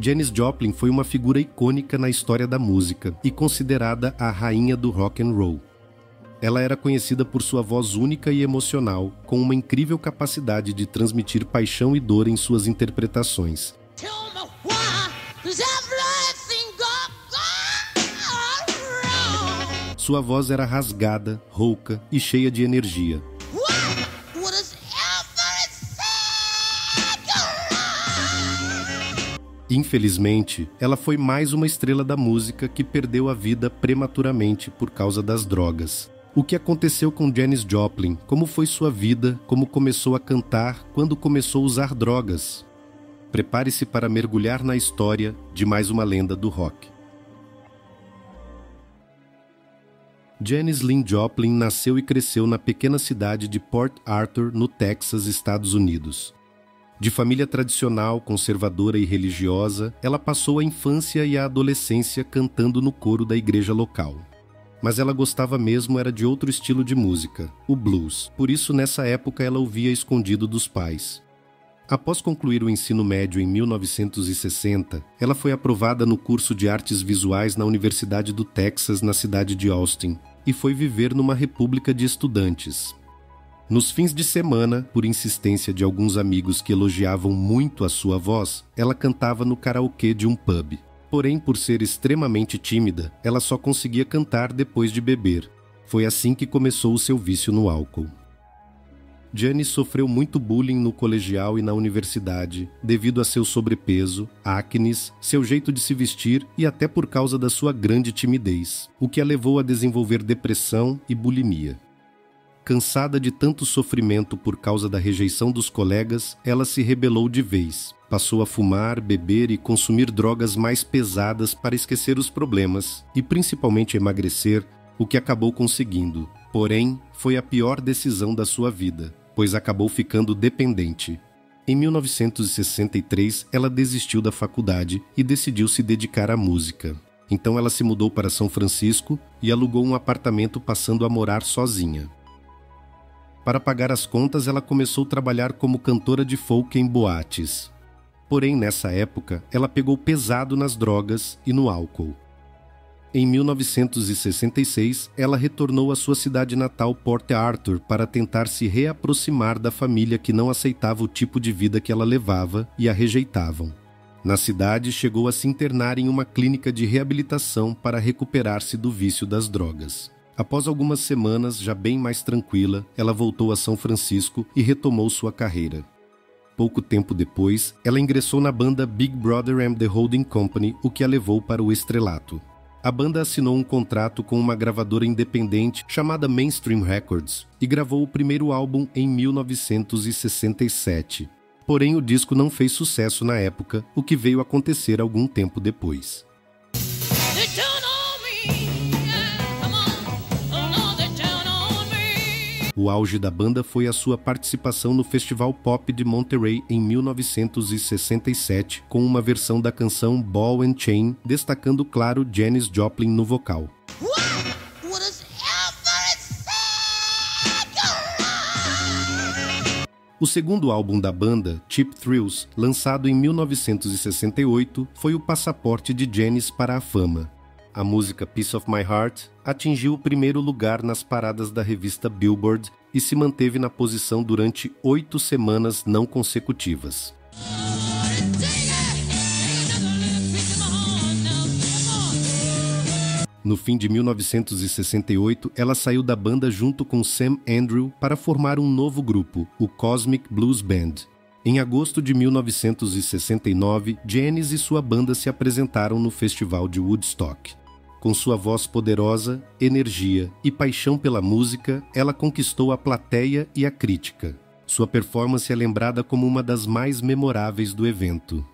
Janis Joplin foi uma figura icônica na história da música e considerada a rainha do rock and roll. Ela era conhecida por sua voz única e emocional, com uma incrível capacidade de transmitir paixão e dor em suas interpretações. Sua voz era rasgada, rouca e cheia de energia. Infelizmente, ela foi mais uma estrela da música que perdeu a vida prematuramente por causa das drogas. O que aconteceu com Janis Joplin? Como foi sua vida? Como começou a cantar? Quando começou a usar drogas? Prepare-se para mergulhar na história de mais uma lenda do rock. Janis Lyn Joplin nasceu e cresceu na pequena cidade de Port Arthur, no Texas, Estados Unidos. De família tradicional, conservadora e religiosa, ela passou a infância e a adolescência cantando no coro da igreja local. Mas ela gostava mesmo era de outro estilo de música, o blues. Por isso, nessa época, ela ouvia escondido dos pais. Após concluir o ensino médio em 1960, ela foi aprovada no curso de artes visuais na Universidade do Texas, na cidade de Austin, e foi viver numa república de estudantes. Nos fins de semana, por insistência de alguns amigos que elogiavam muito a sua voz, ela cantava no karaokê de um pub. Porém, por ser extremamente tímida, ela só conseguia cantar depois de beber. Foi assim que começou o seu vício no álcool. Janis sofreu muito bullying no colegial e na universidade, devido a seu sobrepeso, acnes, seu jeito de se vestir e até por causa da sua grande timidez, o que a levou a desenvolver depressão e bulimia. Cansada de tanto sofrimento por causa da rejeição dos colegas, ela se rebelou de vez. Passou a fumar, beber e consumir drogas mais pesadas para esquecer os problemas e principalmente emagrecer, o que acabou conseguindo. Porém, foi a pior decisão da sua vida, pois acabou ficando dependente. Em 1963, ela desistiu da faculdade e decidiu se dedicar à música. Então ela se mudou para São Francisco e alugou um apartamento passando a morar sozinha. Para pagar as contas, ela começou a trabalhar como cantora de folk em boates. Porém, nessa época, ela pegou pesado nas drogas e no álcool. Em 1966, ela retornou à sua cidade natal, Port Arthur, para tentar se reaproximar da família que não aceitava o tipo de vida que ela levava e a rejeitavam. Na cidade, chegou a se internar em uma clínica de reabilitação para recuperar-se do vício das drogas. Após algumas semanas, já bem mais tranquila, ela voltou a São Francisco e retomou sua carreira. Pouco tempo depois, ela ingressou na banda Big Brother and the Holding Company, o que a levou para o estrelato. A banda assinou um contrato com uma gravadora independente chamada Mainstream Records e gravou o primeiro álbum em 1967. Porém, o disco não fez sucesso na época, o que veio a acontecer algum tempo depois. O auge da banda foi a sua participação no Festival Pop de Monterey em 1967, com uma versão da canção Ball and Chain, destacando claro Janis Joplin no vocal. O segundo álbum da banda, Cheap Thrills, lançado em 1968, foi o passaporte de Janis para a fama. A música Piece of My Heart atingiu o primeiro lugar nas paradas da revista Billboard e se manteve na posição durante 8 semanas não consecutivas. No fim de 1968, ela saiu da banda junto com Sam Andrew para formar um novo grupo, o Cosmic Blues Band. Em agosto de 1969, Janis e sua banda se apresentaram no Festival de Woodstock. Com sua voz poderosa, energia e paixão pela música, ela conquistou a plateia e a crítica. Sua performance é lembrada como uma das mais memoráveis do evento.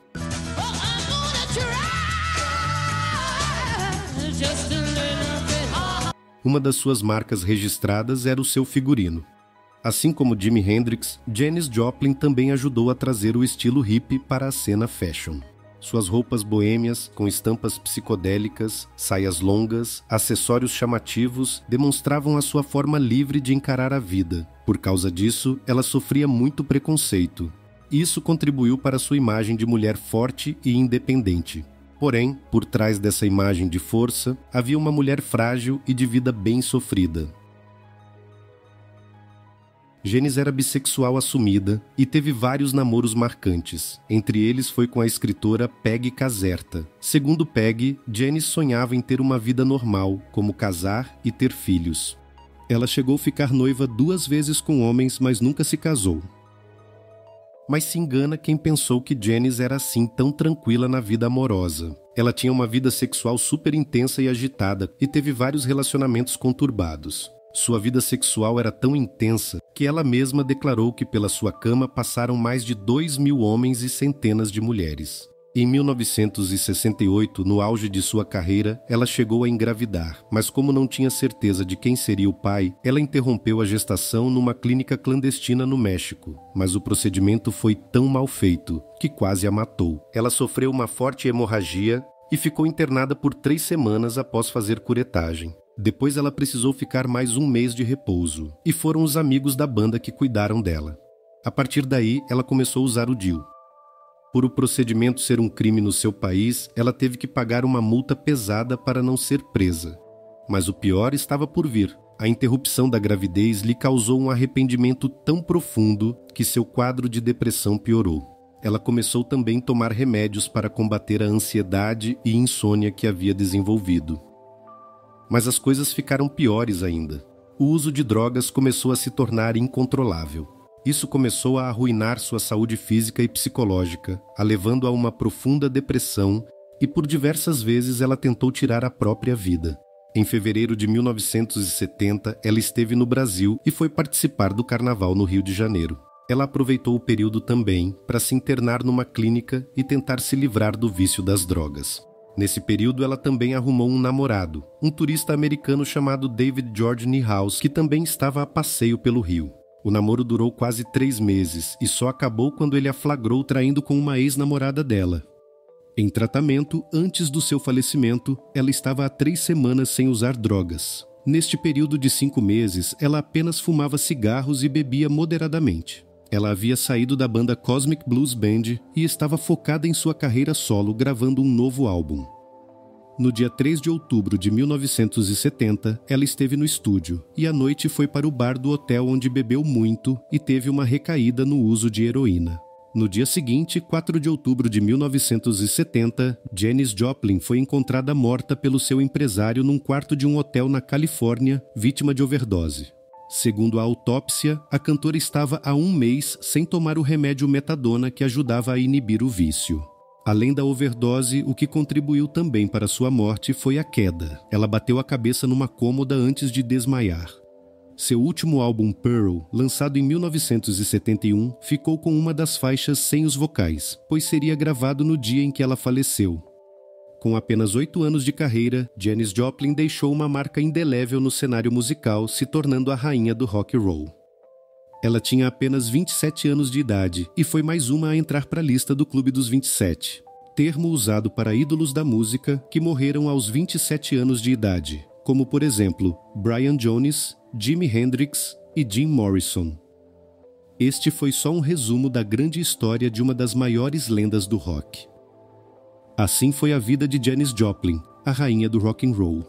Uma das suas marcas registradas era o seu figurino. Assim como Jimi Hendrix, Janis Joplin também ajudou a trazer o estilo hippie para a cena fashion. Suas roupas boêmias, com estampas psicodélicas, saias longas, acessórios chamativos, demonstravam a sua forma livre de encarar a vida. Por causa disso, ela sofria muito preconceito. e isso contribuiu para sua imagem de mulher forte e independente. Porém, por trás dessa imagem de força, havia uma mulher frágil e de vida bem sofrida. Janis era bissexual assumida e teve vários namoros marcantes. Entre eles foi com a escritora Peggy Caserta. Segundo Peggy, Janis sonhava em ter uma vida normal, como casar e ter filhos. Ela chegou a ficar noiva 2 vezes com homens, mas nunca se casou. Mas se engana quem pensou que Janis era assim tão tranquila na vida amorosa. Ela tinha uma vida sexual super intensa e agitada e teve vários relacionamentos conturbados. Sua vida sexual era tão intensa que ela mesma declarou que pela sua cama passaram mais de 2.000 homens e centenas de mulheres. Em 1968, no auge de sua carreira, ela chegou a engravidar, mas como não tinha certeza de quem seria o pai, ela interrompeu a gestação numa clínica clandestina no México, mas o procedimento foi tão mal feito que quase a matou. Ela sofreu uma forte hemorragia e ficou internada por 3 semanas após fazer curetagem. Depois ela precisou ficar mais 1 mês de repouso, e foram os amigos da banda que cuidaram dela. A partir daí, ela começou a usar o DIU. Por o procedimento ser um crime no seu país, ela teve que pagar uma multa pesada para não ser presa. Mas o pior estava por vir. A interrupção da gravidez lhe causou um arrependimento tão profundo que seu quadro de depressão piorou. Ela começou também a tomar remédios para combater a ansiedade e insônia que havia desenvolvido. Mas as coisas ficaram piores ainda. O uso de drogas começou a se tornar incontrolável. Isso começou a arruinar sua saúde física e psicológica, a levando a uma profunda depressão, e por diversas vezes ela tentou tirar a própria vida. Em fevereiro de 1970, ela esteve no Brasil e foi participar do carnaval no Rio de Janeiro. Ela aproveitou o período também para se internar numa clínica e tentar se livrar do vício das drogas. Nesse período, ela também arrumou um namorado, um turista americano chamado David George Niehaus, que também estava a passeio pelo Rio. O namoro durou quase 3 meses e só acabou quando ele a flagrou traindo com uma ex-namorada dela. Em tratamento, antes do seu falecimento, ela estava há 3 semanas sem usar drogas. Neste período de 5 meses, ela apenas fumava cigarros e bebia moderadamente. Ela havia saído da banda Cosmic Blues Band e estava focada em sua carreira solo, gravando um novo álbum. No dia 3 de outubro de 1970, ela esteve no estúdio e à noite foi para o bar do hotel onde bebeu muito e teve uma recaída no uso de heroína. No dia seguinte, 4 de outubro de 1970, Janis Joplin foi encontrada morta pelo seu empresário num quarto de um hotel na Califórnia, vítima de overdose. Segundo a autópsia, a cantora estava há 1 mês sem tomar o remédio metadona que ajudava a inibir o vício. Além da overdose, o que contribuiu também para sua morte foi a queda. Ela bateu a cabeça numa cômoda antes de desmaiar. Seu último álbum Pearl, lançado em 1971, ficou com uma das faixas sem os vocais, pois seria gravado no dia em que ela faleceu. Com apenas 8 anos de carreira, Janis Joplin deixou uma marca indelével no cenário musical, se tornando a rainha do rock and roll. Ela tinha apenas 27 anos de idade e foi mais uma a entrar para a lista do Clube dos 27, termo usado para ídolos da música que morreram aos 27 anos de idade, como por exemplo, Brian Jones, Jimi Hendrix e Jim Morrison. Este foi só um resumo da grande história de uma das maiores lendas do rock. Assim foi a vida de Janis Joplin, a rainha do rock and roll.